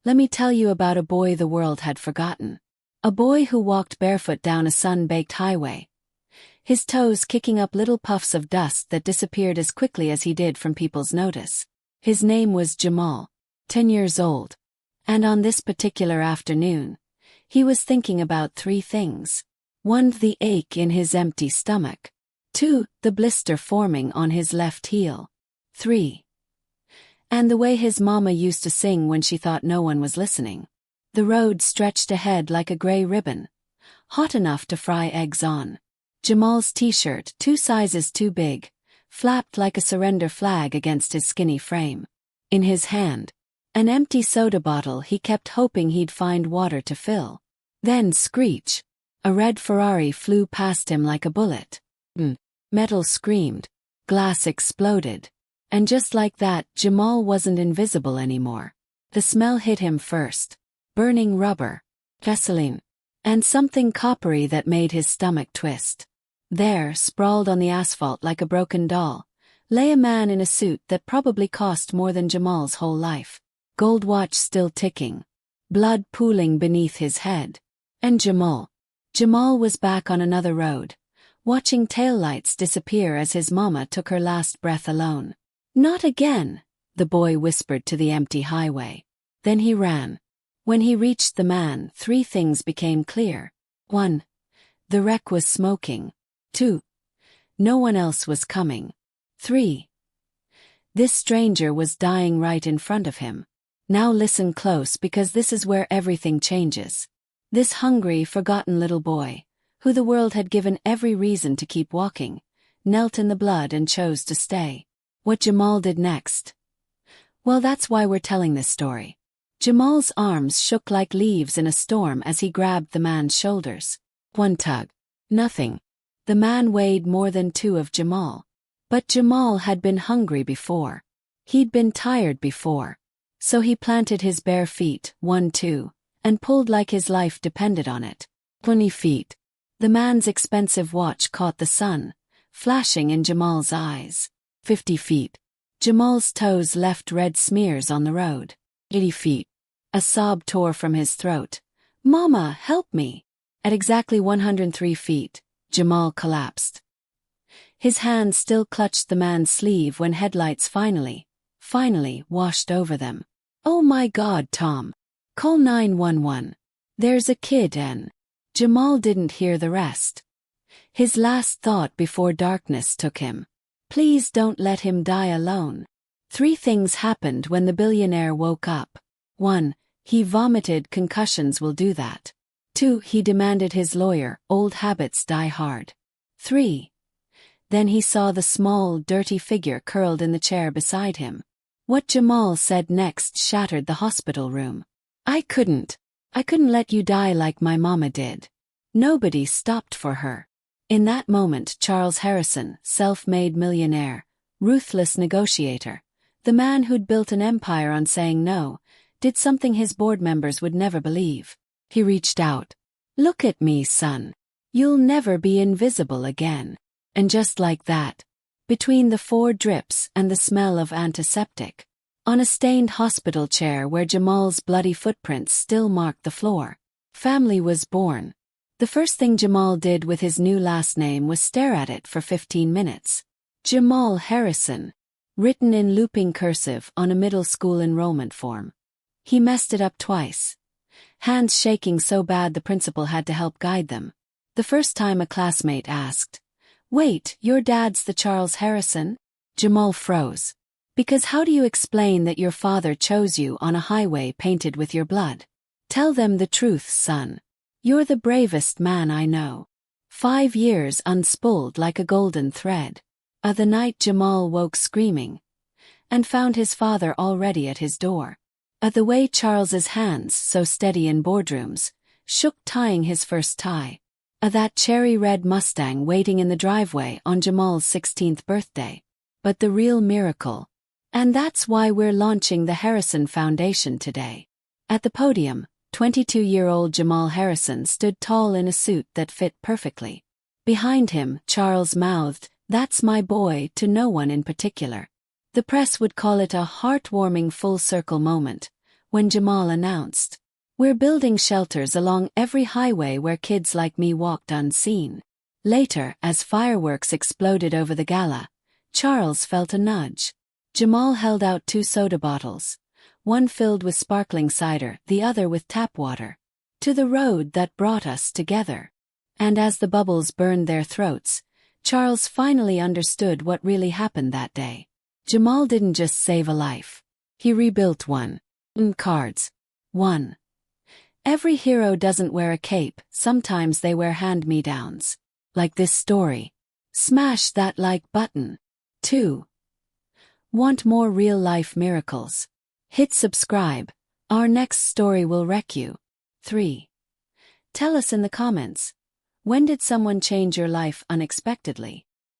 let me tell you about a boy the world had forgotten. A boy who walked barefoot down a sun-baked highway, his toes kicking up little puffs of dust that disappeared as quickly as he did from people's notice. His name was Jamal, 10 years old. And on this particular afternoon, he was thinking about 3 things. 1. The ache in his empty stomach. 2. The blister forming on his left heel. 3. And the way his mama used to sing when she thought no one was listening. The road stretched ahead like a gray ribbon, hot enough to fry eggs on. Jamal's t-shirt, 2 sizes too big, flapped like a surrender flag against his skinny frame. In his hand, an empty soda bottle he kept hoping he'd find water to fill. Then screech! A red Ferrari flew past him like a bullet. Metal screamed, glass exploded. And just like that, Jamal wasn't invisible anymore. The smell hit him first. Burning rubber, gasoline, and something coppery that made his stomach twist. There, sprawled on the asphalt like a broken doll, lay a man in a suit that probably cost more than Jamal's whole life. Gold watch still ticking. Blood pooling beneath his head. And Jamal was back on another road, watching taillights disappear as his mama took her last breath alone. Not again, the boy whispered to the empty highway. Then he ran. When he reached the man, 3 things became clear. 1. The wreck was smoking. 2. No one else was coming. 3. This stranger was dying right in front of him. Now listen close, because this is where everything changes. This hungry, forgotten little boy, who the world had given every reason to keep walking, knelt in the blood and chose to stay. What Jamal did next? Well, that's why we're telling this story. Jamal's arms shook like leaves in a storm as he grabbed the man's shoulders. 1 tug. Nothing. The man weighed more than 2 of Jamal. But Jamal had been hungry before. He'd been tired before. So he planted his bare feet, 1, 2, and pulled like his life depended on it. 20 feet. The man's expensive watch caught the sun, flashing in Jamal's eyes. 50 feet. Jamal's toes left red smears on the road. 80 feet. A sob tore from his throat. Mama, help me. At exactly 103 feet, Jamal collapsed. His hand still clutched the man's sleeve when headlights finally washed over them. Oh my God, Tom. Call 911. There's a kid and... Jamal didn't hear the rest. His last thought before darkness took him. Please don't let him die alone. 3 things happened when the billionaire woke up. 1. He vomited. Concussions will do that. 2. He demanded his lawyer. Old habits die hard. 3. Then he saw the small, dirty figure curled in the chair beside him. What Jamal said next shattered the hospital room. I couldn't let you die like my mama did. Nobody stopped for her. In that moment, Charles Harrison, self-made millionaire, ruthless negotiator, the man who'd built an empire on saying no, did something his board members would never believe. He reached out. Look at me, son. You'll never be invisible again. And just like that, between the 4 drips and the smell of antiseptic, on a stained hospital chair where Jamal's bloody footprints still marked the floor, family was born. The first thing Jamal did with his new last name was stare at it for 15 minutes. Jamal Harrison, written in looping cursive on a middle school enrollment form. He messed it up twice, hands shaking so bad the principal had to help guide them. The first time a classmate asked, "Wait, your dad's the Charles Harrison?" Jamal froze. Because how do you explain that your father chose you on a highway painted with your blood? Tell them the truth, son. You're the bravest man I know. 5 years unspooled like a golden thread. The night Jamal woke screaming, and found his father already at his door. The way Charles's hands, so steady in boardrooms, shook tying his first tie. That cherry red Mustang waiting in the driveway on Jamal's 16th birthday. But the real miracle. And that's why we're launching the Harrison Foundation today. At the podium, 22-year-old Jamal Harrison stood tall in a suit that fit perfectly. Behind him, Charles mouthed, "That's my boy," to no one in particular. The press would call it a heartwarming full-circle moment, when Jamal announced, "We're building shelters along every highway where kids like me walked unseen." Later, as fireworks exploded over the gala, Charles felt a nudge. Jamal held out 2 soda bottles, one filled with sparkling cider, the other with tap water. "To the road that brought us together." And as the bubbles burned their throats, Charles finally understood what really happened that day. Jamal didn't just save a life. He rebuilt one. Cards. 1. Every hero doesn't wear a cape, sometimes they wear hand-me-downs. Like this story. Smash that like button. 2. Want more real-life miracles? Hit subscribe. Our next story will wreck you. 3. Tell us in the comments. When did someone change your life unexpectedly?